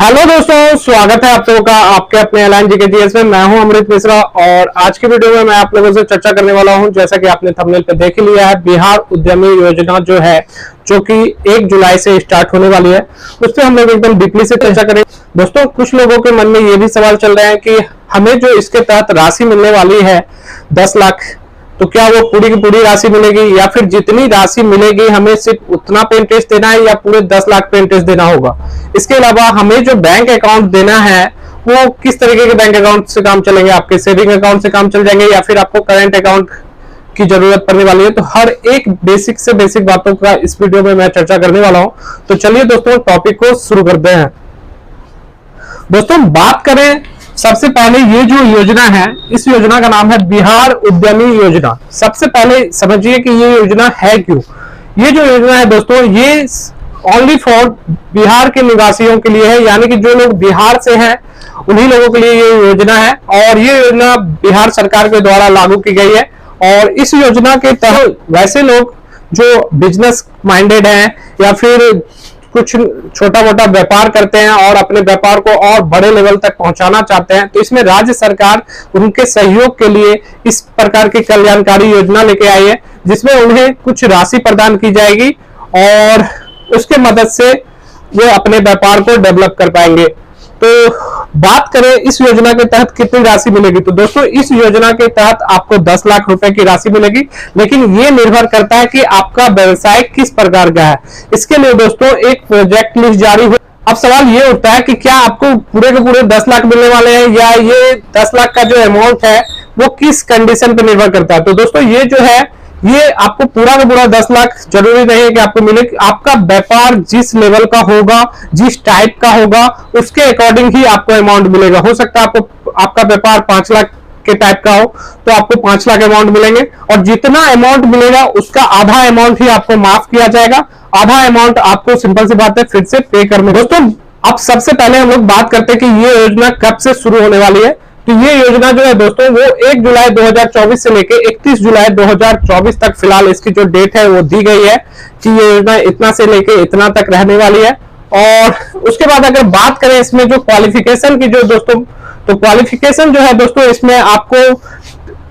Hello दोस्तों, स्वागत है आप लोगों का आपके अपने एलाइन जीके में। मैं हूं अमृत मिश्रा और आज की वीडियो में मैं आप लोगों से चर्चा करने वाला हूं। जैसा कि आपने थंबनेल पे देख ही लिया है, बिहार उद्यमी योजना जो है, जो कि 1 जुलाई से स्टार्ट होने वाली है, उस पर हम लोग एकदम डीपली से चर्चा करेंगे। दोस्तों, कुछ लोगों के मन में ये भी सवाल चल रहे हैं कि हमें जो इसके तहत राशि मिलने वाली है 10 लाख, तो क्या वो पूरी की पूरी राशि मिलेगी या फिर जितनी राशि मिलेगी हमें सिर्फ उतना पे इंटरेस्ट देना है या पूरे 10 लाख पे इंटरेस्ट देना होगा। इसके अलावा हमें जो बैंक अकाउंट देना है वो किस तरीके के बैंक अकाउंट से काम चलेंगे, आपके सेविंग अकाउंट से काम चल जाएंगे या फिर आपको करंट अकाउंट की जरूरत पड़ने वाली है। तो हर एक बेसिक से बेसिक बातों का इस वीडियो में मैं चर्चा करने वाला हूं। तो चलिए दोस्तों, टॉपिक को शुरू करते हैं। दोस्तों, बात करें सबसे पहले ये जो योजना है, इस योजना का नाम है बिहार उद्यमी योजना। सबसे पहले समझिए कि ये योजना है क्यों। ये जो योजना है दोस्तों, ये ओनली फॉर बिहार के निवासियों के लिए है, यानी कि जो लोग बिहार से हैं उन्हीं लोगों के लिए ये योजना है। और ये योजना बिहार सरकार के द्वारा लागू की गई है। और इस योजना के तहत वैसे लोग जो बिजनेस माइंडेड हैं या फिर कुछ छोटा मोटा व्यापार करते हैं और अपने व्यापार को और बड़े लेवल तक पहुंचाना चाहते हैं, तो इसमें राज्य सरकार उनके सहयोग के लिए इस प्रकार की कल्याणकारी योजना लेके आई है, जिसमें उन्हें कुछ राशि प्रदान की जाएगी और उसके मदद से वो अपने व्यापार को डेवलप कर पाएंगे। तो बात करें इस योजना के तहत कितनी राशि मिलेगी, तो दोस्तों इस योजना के तहत आपको 10 लाख रुपए की राशि मिलेगी, लेकिन ये निर्भर करता है कि आपका व्यवसाय किस प्रकार का है। इसके लिए दोस्तों एक प्रोजेक्ट लिस्ट जारी हुई। अब सवाल ये उठता है कि क्या आपको पूरे के पूरे 10 लाख मिलने वाले हैं या ये 10 लाख का जो अमाउंट है वो किस कंडीशन पे निर्भर करता है। तो दोस्तों ये जो है, ये आपको पूरा का पूरा 10 लाख जरूरी नहीं है कि आपको मिले। आपका व्यापार जिस लेवल का होगा, जिस टाइप का होगा, उसके अकॉर्डिंग ही आपको अमाउंट मिलेगा। हो सकता है आपको आपका व्यापार 5 लाख के टाइप का हो तो आपको 5 लाख अमाउंट मिलेंगे, और जितना अमाउंट मिलेगा उसका आधा अमाउंट ही आपको माफ किया जाएगा। आधा अमाउंट आपको सिंपल सी बात है फिर से पे करना। दोस्तों, अब सबसे पहले हम लोग बात करते हैं कि ये योजना कब से शुरू होने वाली है। तो ये योजना जो है दोस्तों, वो 1 जुलाई 2024 से लेके 31 जुलाई 2024 तक फिलहाल इसकी जो डेट है वो दी गई है कि ये योजना इतना से लेके इतना तक रहने वाली है। और उसके बाद अगर बात करें इसमें जो क्वालिफिकेशन की, जो दोस्तों, तो क्वालिफिकेशन जो है दोस्तों, इसमें आपको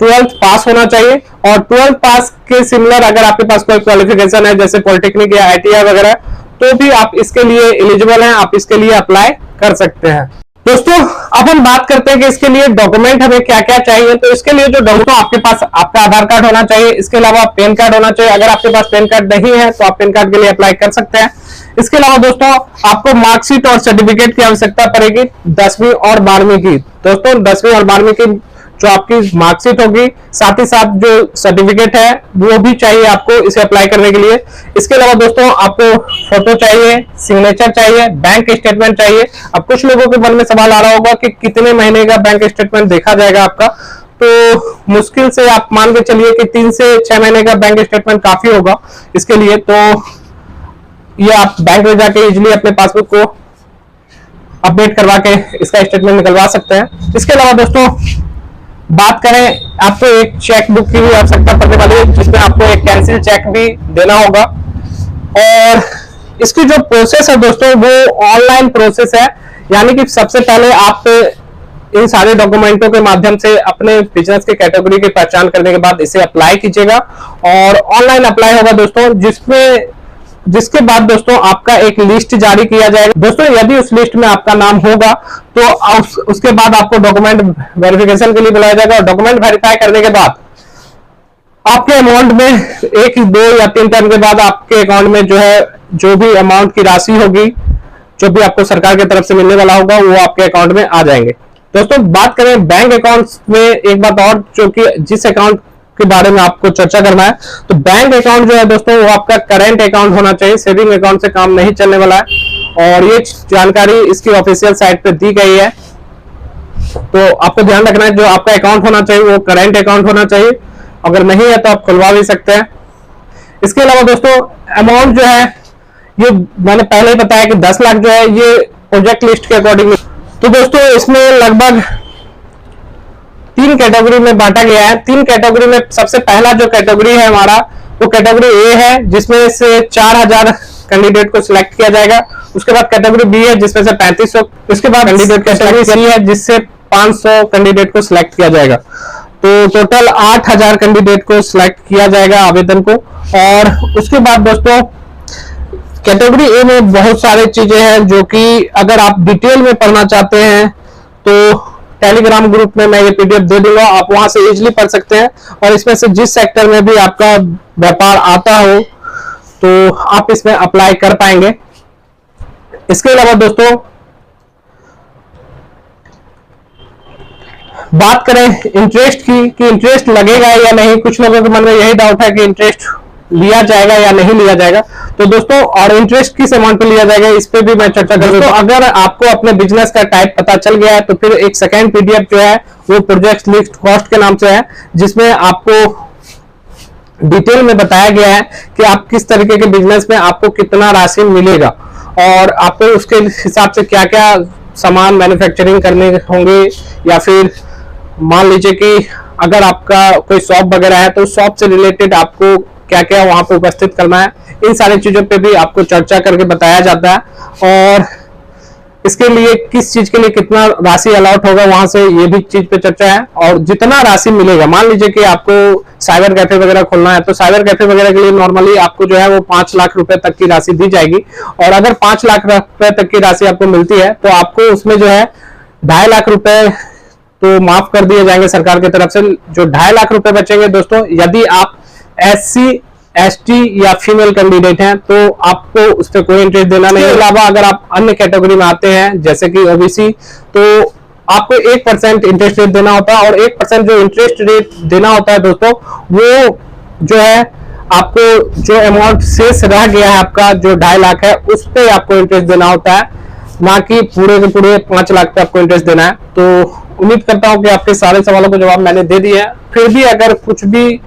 12th पास होना चाहिए। और 12th पास के सिमिलर अगर आपके पास कोई क्वालिफिकेशन है जैसे पॉलिटेक्निक या ITI वगैरह, तो भी आप इसके लिए एलिजिबल हैं, आप इसके लिए अप्लाई कर सकते हैं। दोस्तों, अब हम बात करते हैं कि इसके लिए डॉक्यूमेंट हमें क्या क्या चाहिए। तो इसके लिए जो दोस्तों, आपके पास आपका आधार कार्ड होना चाहिए, इसके अलावा पैन कार्ड होना चाहिए। अगर आपके पास पैन कार्ड नहीं है तो आप पैन कार्ड के लिए अप्लाई कर सकते हैं। इसके अलावा दोस्तों, आपको मार्कशीट और सर्टिफिकेट की आवश्यकता पड़ेगी 10वीं और 12वीं की। दोस्तों, 10वीं और 12वीं की जो आपकी मार्कशीट होगी, साथ ही साथ जो सर्टिफिकेट है वो भी चाहिए आपको इसे अप्लाई करने के लिए। इसके अलावा दोस्तों, आपको फोटो चाहिए, सिग्नेचर चाहिए, बैंक स्टेटमेंट चाहिए। अब कुछ लोगों के मन में सवाल आ रहा होगा कि कितने महीने का बैंक स्टेटमेंट देखा जाएगा आपका। तो मुश्किल से आप मान के चलिए कि 3 से 6 महीने का बैंक स्टेटमेंट काफी होगा इसके लिए। तो ये आप बैंक में जाके इजिली अपने पासबुक को अपडेट करवा के इसका स्टेटमेंट निकलवा सकते हैं। इसके अलावा दोस्तों, बात करें, आपको एक चेक बुक की भी आवश्यकता पड़ने वाली है, जिसमें आपको एक कैंसिल चेक भी देना होगा। और इसकी जो प्रोसेस है दोस्तों, वो ऑनलाइन प्रोसेस है, यानी कि सबसे पहले आप इन सारे डॉक्यूमेंटों के माध्यम से अपने बिजनेस के कैटेगरी की पहचान करने के बाद इसे अप्लाई कीजिएगा। और ऑनलाइन अप्लाई होगा दोस्तों, जिसके बाद दोस्तों आपका एक लिस्ट जारी किया जाएगा। दोस्तों, यदि उस लिस्ट में आपका नाम होगा तो उसके बाद आपको डॉक्यूमेंट वेरिफिकेशन के लिए बुलाया जाएगा। और डॉक्यूमेंट वेरीफाई करने के बाद आपके अमाउंट में 1, 2 या 3 टर्म के बाद आपके अकाउंट में जो है, जो भी अमाउंट की राशि होगी, जो भी आपको सरकार की तरफ से मिलने वाला होगा, वो आपके अकाउंट में आ जाएंगे। दोस्तों, बात करें बैंक अकाउंट में, एक बात और, जो कि जिस अकाउंट के बारे में आपको चर्चा करना है, तो बैंक अकाउंट जो है दोस्तों, वो आपका करंट अकाउंट होना चाहिए। सेविंग अकाउंट से काम नहीं चलने वाला है, और ये जानकारी इसकी ऑफिशियल साइट पे दी गई है। तो आपको ध्यान रखना है, जो आपका अकाउंट होना चाहिए वो करंट अकाउंट होना चाहिए। अगर नहीं है तो आप खुलवा भी सकते हैं। इसके अलावा दोस्तों, अमाउंट जो है, ये मैंने पहले ही बताया कि 10 लाख जो है ये प्रोजेक्ट लिस्ट के अकॉर्डिंग। तो दोस्तों, इसमें लगभग 3 कैटेगरी में बांटा गया है। 3 कैटेगरी में सबसे पहला जो कैटेगरी है हमारा, वो कैटेगरी ए है, जिसमें से 4000 कैंडिडेट को सिलेक्ट किया जाएगा। उसके बाद कैटेगरी बी है जिसमें से 3500, उसके बाद कैंडिडेट कैटेगरी सी है जिससे 500 कैंडिडेट को सिलेक्ट किया जाएगा। तो टोटल 8000 कैंडिडेट को सिलेक्ट किया जाएगा आवेदन को। और उसके बाद दोस्तों कैटेगरी ए में बहुत सारी चीजें हैं जो कि अगर आप डिटेल में पढ़ना चाहते हैं तो टेलीग्राम ग्रुप में मैं ये पीडीएफ दे दूंगा, आप वहां से इजीली पढ़ सकते हैं। और इसमें से जिस सेक्टर में भी आपका व्यापार आता हो तो आप इसमें अप्लाई कर पाएंगे। इसके अलावा दोस्तों बात करें इंटरेस्ट की कि इंटरेस्ट लगेगा या नहीं। कुछ लोगों के मन में यही डाउट है कि इंटरेस्ट लिया जाएगा या नहीं लिया जाएगा। तो दोस्तों और इंटरेस्ट किस अमाउंट पे लिया जाएगा इस पे भी मैं चर्चा करूंगा। तो अगर आपको अपने बिजनेस का टाइप पता चल गया है तो फिर एक सेकेंड पीडीएफ जो है वो प्रोजेक्ट लिस्ट कॉस्ट के नाम से है, जिसमें आपको डिटेल में बताया गया है कि आप किस तरीके के बिजनेस में आपको कितना राशि मिलेगा और आपको उसके हिसाब से क्या क्या सामान मैन्युफैक्चरिंग करने होंगे, या फिर मान लीजिए कि अगर आपका कोई शॉप वगैरह है तो शॉप से रिलेटेड आपको क्या क्या वहां पे उपस्थित करना है। इन सारी चीजों पे भी आपको चर्चा करके बताया जाता है। और इसके लिए किस चीज के लिए कितना राशि अलॉट होगा वहां से ये भी चीज पे चर्चा है। और जितना राशि मिलेगा, मान लीजिए कि आपको साइबर कैफे वगैरह खोलना है तो साइबर कैफे वगैरह के लिए नॉर्मली आपको जो है वो 5 लाख रुपए तक की राशि दी जाएगी। और अगर 5 लाख रुपए तक की राशि आपको मिलती है तो आपको उसमें जो है 2.5 लाख रुपए तो माफ कर दिए जाएंगे सरकार की तरफ से। जो 2.5 लाख रुपए बचेंगे दोस्तों, यदि आप SC ST या फीमेल कैंडिडेट हैं तो आपको उस पर कोई इंटरेस्ट देना नहीं। इसके अलावा अगर आप अन्य कैटेगरी में आते हैं जैसे कि OBC तो आपको 1% इंटरेस्ट रेट देना होता है। और 1% जो इंटरेस्ट रेट देना होता है दोस्तों, वो जो है आपको जो अमाउंट शेष रह गया है आपका जो 2.5 लाख है उस पर आपको इंटरेस्ट देना होता है, ना कि पूरे के पूरे 5 लाख पे आपको इंटरेस्ट देना है। तो उम्मीद करता हूं कि आपके सारे सवालों को जवाब मैंने दे दिया है। फिर भी अगर कुछ भी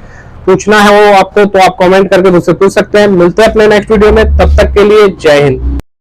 पूछना है वो आपको तो आप कमेंट करके मुझसे पूछ सकते हैं। मिलते हैं अपने नेक्स्ट वीडियो में, तब तक के लिए जय हिंद।